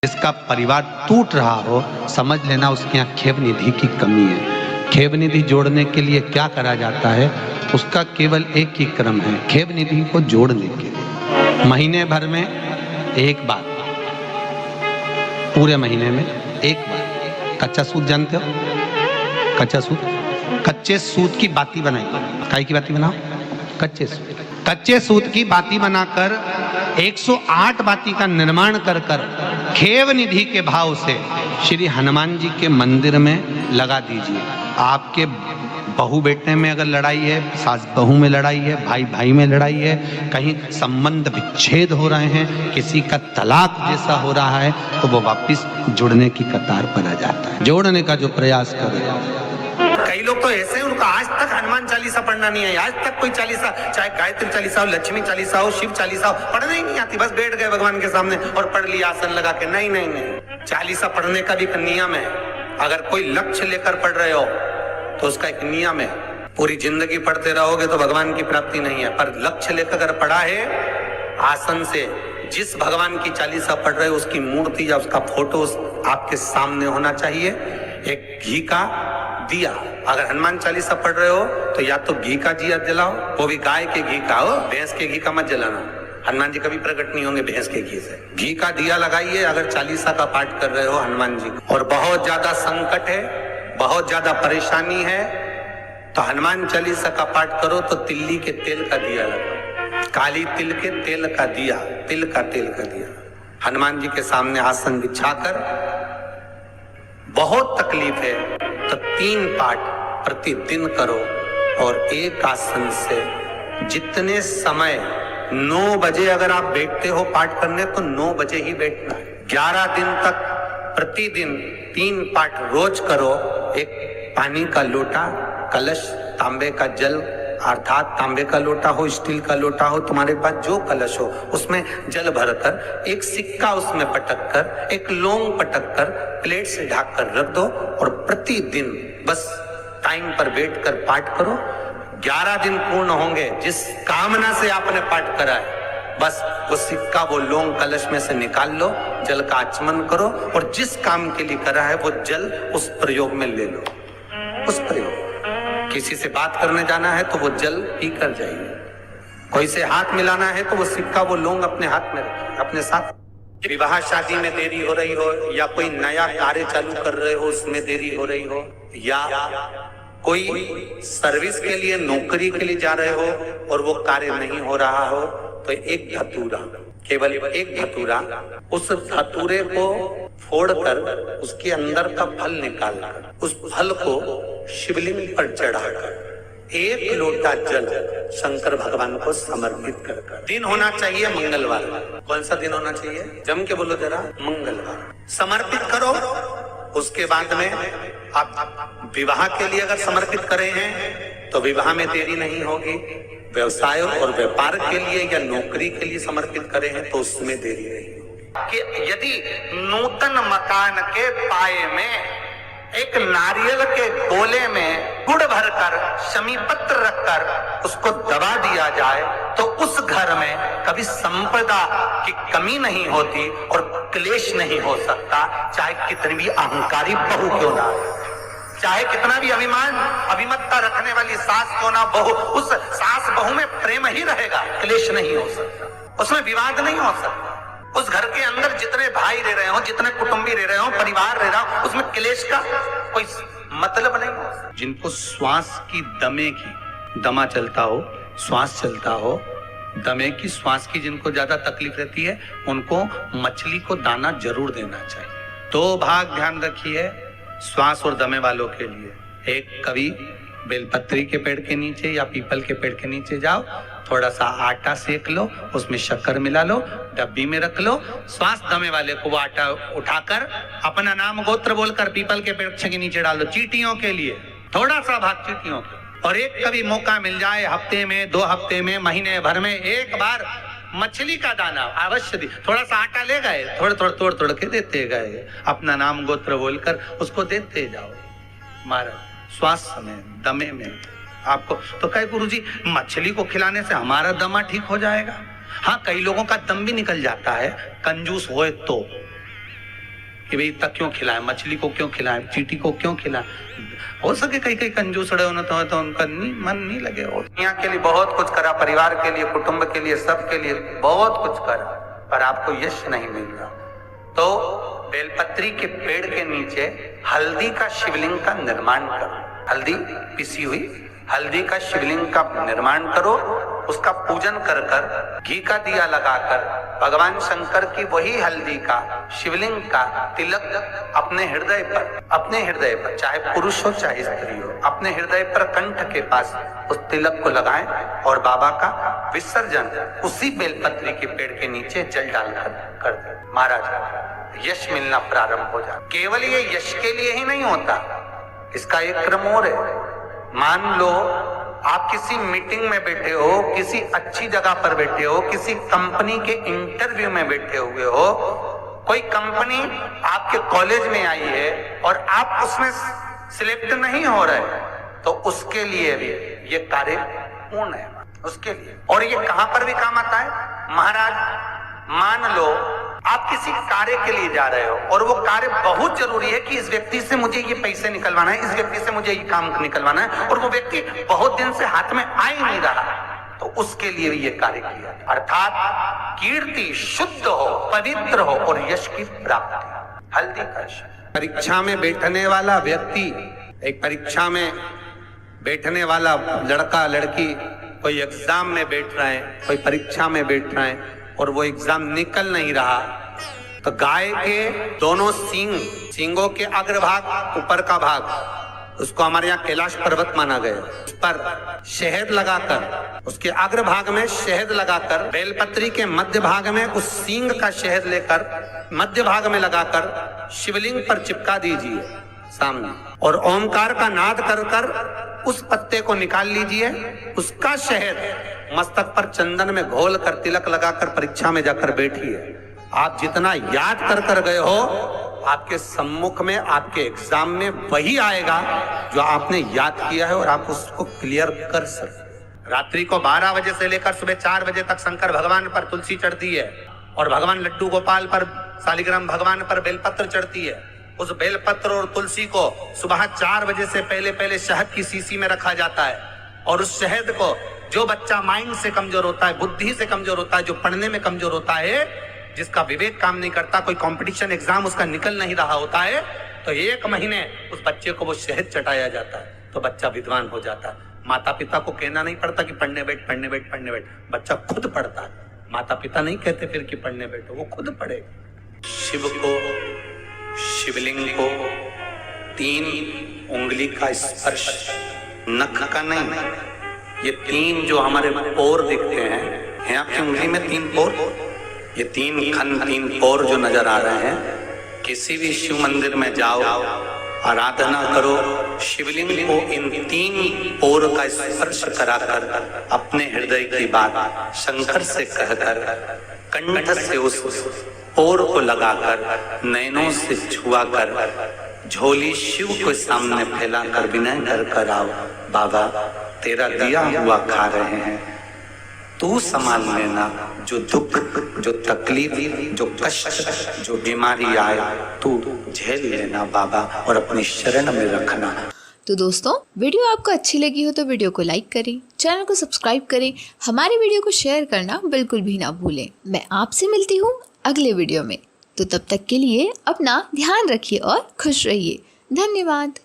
जिसका परिवार टूट रहा हो, समझ लेना उसके यहाँ खेव निधि की कमी है। खेव निधि जोड़ने के लिए क्या करा जाता है, उसका केवल एक ही क्रम है, खेव निधि को जोड़ने के लिए महीने भर में एक बार, पूरे महीने में एक बार कच्चा सूत जानते हो? कच्चा सूत, कच्चे सूत की बाती बनाई। काई की बाती बनाओ? कच्चे सूत की बाती बनाकर 108 बाती का निर्माण कर खेव निधि के भाव से श्री हनुमान जी के मंदिर में लगा दीजिए। आपके बहू बेटे में अगर लड़ाई है, सास बहू में लड़ाई है, भाई भाई में लड़ाई है, कहीं संबंध विच्छेद हो रहे हैं, किसी का तलाक जैसा हो रहा है, तो वो वापस जुड़ने की कतार पर आ जाता है। जोड़ने का जो प्रयास करें। कई लोग तो ऐसे हैं, उनको आज तक हनुमान चालीसा पढ़ना नहीं है, आज तक कोई चालीसा, चाहे गायत्री चालीसा हो, लक्ष्मी चालीसा हो, शिव चालीसा हो, पढ़ना ही नहीं आती। बस बैठ गए भगवान के सामने और पढ़ लिया आसन लगा के। नहीं नहीं नहीं, चालीसा पढ़ने का भी एक नियम है। अगर कोई लक्ष्य लेकर पढ़ रहे हो तो उसका एक नियम है। पूरी जिंदगी पढ़ते रहोगे तो भगवान की प्राप्ति नहीं है, पर लक्ष्य लेकर अगर पढ़ा है आसन से, जिस भगवान की चालीसा पढ़ रहे हो उसकी मूर्ति या उसका फोटो आपके सामने होना चाहिए। एक घी का दिया, अगर हनुमान चालीसा पढ़ रहे हो तो या तो घी का दिया जलाओ, वो भी गाय के घी का हो, भैंस के घी का मत जलाना। हनुमान जी कभी प्रकट नहीं होंगे भैंस के घी से। घी का दिया लगाइए अगर चालीसा का पाठ कर रहे हो हनुमान जी। और बहुत ज्यादा संकट है, बहुत ज्यादा परेशानी है, तो हनुमान चालीसा का पाठ करो तो तिल्ली के तेल का दिया लगाओ, काली तिल के तेल का दिया, तिल का तेल का दिया हनुमान जी के सामने आसन बिछाकर। बहुत तकलीफ है तो 3 पाठ प्रतिदिन करो और एक आसन से जितने समय 9 बजे अगर आप बैठते हो पाठ करने तो 9 बजे ही बैठना है। 11 दिन तक प्रतिदिन 3 पाठ रोज करो। एक पानी का लोटा, कलश, तांबे का जल, अर्थात तांबे का लोटा हो, स्टील का लोटा हो, तुम्हारे पास जो कलश हो उसमें जल भरकर एक सिक्का उसमें पटक कर, एक लौंग पटक कर प्लेट से ढक कर रख दो और प्रतिदिन बस टाइम पर बैठकर पाठ करो। 11 दिन पूर्ण होंगे, जिस कामना से आपने पाठ करा है बस वो सिक्का, वो लौंग कलश में से निकाल लो, जल का आचमन करो और जिस काम के लिए करा है वो जल उस प्रयोग में ले लो। उस प्रयोग, किसी से बात करने जाना है तो वो जल पी कर जाइए, कोई से हाथ मिलाना है तो वो सिक्का, वो लौंग अपने हाथ में रखिए अपने साथ। विवाह शादी में देरी हो रही हो या कोई नया कार्य चालू कर रहे हो उसमें देरी हो रही हो, या कोई सर्विस के लिए, नौकरी के लिए जा रहे हो और वो कार्य नहीं हो रहा हो, तो एक धतूरा, केवल एक धतूरा, उस धतूरे को फोड़कर उसके अंदर का फल निकालकर उस फल को शिवलिंग पर चढ़ाकर 1 लोटा जल शंकर भगवान को समर्पित कर। दिन होना चाहिए मंगलवार। कौन सा दिन होना चाहिए? जम के बोलो जरा, मंगलवार। समर्पित करो। उसके बाद में आप विवाह के लिए अगर समर्पित करे हैं तो विवाह में देरी नहीं होगी। व्यवसाय और व्यापार के लिए या नौकरी के लिए समर्पित करे हैं तो उसमें देरी नहीं होगी। कि यदि नूतन मकान के पाए में एक नारियल के गोले में गुड़ भरकर, शमी पत्र रखकर उसको दबा दिया जाए तो उस घर में कभी संपदा की कमी नहीं होती और क्लेश नहीं हो सकता। चाहे कितनी भी अहंकारी बहू क्यों ना हो, चाहे कितना भी अभिमान, अभिमतता रखने वाली सास क्यों ना बहू, उस सास बहू में प्रेम ही रहेगा, क्लेश नहीं हो सकता, उसमें विवाद नहीं हो सकता। उस घर के अंदर जितने भाई रह रहे हो, जितने कुटुंबी रह रहे हो, परिवार रह रहा हो, उसमें क्लेश का कोई मतलब नहीं हो। जिनको श्वास की दमे की, दमा चलता हो, श्वास चलता हो, दमे की, श्वास की जिनको ज्यादा तकलीफ रहती है उनको मछली को दाना जरूर देना चाहिए। 2 भाग ध्यान रखिए श्वास और दमे वालों के लिए। एक, कभी बेलपत्री के पेड़ के नीचे या पीपल के पेड़ के नीचे जाओ, थोड़ा सा आटा सेक लो, उसमें शक्कर मिला लो, डब्बी में रख लो। श्वास दमे वाले को वो आटा उठाकर अपना नाम गोत्र बोलकर पीपल के पेड़ के नीचे डाल दो। चींटियों के लिए थोड़ा सा भाग चींटियों के। और एक कभी मौका मिल जाए हफ्ते में, 2 हफ्ते में, महीने भर में एक बार मछली का दाना अवश्य दी। थोड़ा सा आटा ले गए, तोड़ के देते गए, अपना नाम गोत्र बोलकर उसको देते जाओ। महाराज श्वास में, दमे में आपको तो कहे गुरुजी मछली को खिलाने से हमारा दमा ठीक हो जाएगा। हाँ, कई लोगों का दम भी निकल जाता है, कंजूस होए तो कि भाई तक क्यों खिलाए, मछली को क्यों खिलाए, चींटी को क्यों खिलाए। हो सके कई कई कंजूसड़े होना तो उनका मन नहीं लगे। और दुनिया के लिए बहुत कुछ करा, परिवार के लिए, कुटुंब के लिए, सबके लिए बहुत कुछ करा, पर आपको यश नहीं मिल रहा। तो बेलपत्री के पेड़ के नीचे हल्दी का शिवलिंग का निर्माण करो। हल्दी पिसी हुई हल्दी का शिवलिंग का निर्माण करो, उसका पूजन कर कर घी का दिया लगाकर भगवान शंकर की वही हल्दी का शिवलिंग का तिलक अपने हृदय पर चाहे पुरुष हो चाहे स्त्री हो, अपने हृदय पर कंठ के पास उस तिलक को लगाएं और बाबा का विसर्जन उसी बेलपत्री के पेड़ के नीचे जल डालकर कर दें। महाराज यश मिलना प्रारंभ हो जाए। केवल ये यश के लिए ही नहीं होता, इसका एक क्रम और है। मान लो आप किसी मीटिंग में बैठे हो, किसी अच्छी जगह पर बैठे हो, किसी कंपनी के इंटरव्यू में बैठे हुए हो, कोई कंपनी आपके कॉलेज में आई है और आप उसमें सिलेक्ट नहीं हो रहे, तो उसके लिए भी ये कार्य पूर्ण है उसके लिए। और ये कहां पर भी काम आता है महाराज। मान लो आप किसी कार्य के लिए जा रहे हो और वो कार्य बहुत जरूरी है कि इस व्यक्ति से मुझे ये पैसे निकलवाना है, इस व्यक्ति से मुझे ये काम निकलवाना है, और वो व्यक्ति बहुत दिन से हाथ में आ ही नहीं रहा, तो उसके लिए भी ये कार्य किया। अर्थात कीर्ति शुद्ध हो, पवित्र हो और यश की प्राप्ति। हल्दी का परीक्षा में बैठने वाला व्यक्ति, एक परीक्षा में बैठने वाला लड़का लड़की कोई एग्जाम में बैठ रहे हैं, कोई परीक्षा में बैठ रहे हैं और वो एग्जाम निकल नहीं रहा, तो गाय के दोनों सींगों के अग्रभाग, ऊपर का भाग, उसको हमारे यहाँ कैलाश पर्वत माना गया, उस पर शहद लगाकर, उसके अग्रभाग में शहद लगाकर, बेलपत्री के मध्य भाग में उस सींग का शहद लेकर मध्य भाग में लगाकर शिवलिंग पर चिपका दीजिए सामने, और ओमकार का नाद कर कर उस पत्ते को निकाल लीजिए, उसका शहद मस्तक पर चंदन में घोल कर तिलक लगाकर परीक्षा में जाकर बैठिए। आप जितना याद कर कर गए हो, आपके सम्मुख में, आपके एग्जाम में वही आएगा जो आपने याद किया है और आप उसको क्लियर कर सकते। रात्रि को 12 बजे से लेकर सुबह 4 बजे तक शंकर भगवान पर तुलसी चढ़ती है और भगवान लड्डू गोपाल पर, शालिग्राम भगवान पर बेलपत्र चढ़ती है। उस बेलपत्र और तुलसी को सुबह 4 बजे से पहले शहद की शीशी में रखा जाता है, और उस शहद को जो बच्चा माइंड से कमजोर होता है, बुद्धि से कमजोर होता है, जो पढ़ने में कमजोर होता है, जिसका विवेक काम नहीं करता, कोई कंपटीशन एग्जाम उसका निकल नहीं रहा होता है, तो 1 महीने उस बच्चे को वो शहद चटाया जाता है, तो बच्चा विद्वान हो जाता है। माता पिता को कहना नहीं पड़ता कि पढ़ने बैठ पढ़ने बैठ पढ़ने बैठ, बच्चा खुद पढ़ता है। माता पिता नहीं कहते फिर कि पढ़ने बैठो, वो खुद पढ़े। शिव को, शिवलिंग को 3 उंगली का स्पर्श, नख का नहीं, ये 3 जो हमारे पोर दिखते हैं, आपकी उंगली में 3 पोर, ये 3 खन, 3 पोर जो नजर आ रहे हैं, किसी भी शिव मंदिर में जाओ, आराधना करो, शिवलिंग को इन 3 पोर का स्पर्श कराकर अपने हृदय की बात शंकर से कहकर, कंठ से उस पोर को लगाकर, नैनों से छुआकर, झोली शिव के सामने फैलाकर विनय कर आओ, बाबा तेरा दिया हुआ खा रहे हैं, तू संभाल लेना, जो दुख, जो तकलीफ, जो कष्ट, जो बीमारी आए तू झेल लेना बाबा, और अपनी शरण में रखना। तो दोस्तों, वीडियो आपको अच्छी लगी हो तो वीडियो को लाइक करें, चैनल को सब्सक्राइब करें, हमारी वीडियो को शेयर करना बिल्कुल भी ना भूलें। मैं आपसे मिलती हूँ अगले वीडियो में, तो तब तक के लिए अपना ध्यान रखिए और खुश रहिए। धन्यवाद।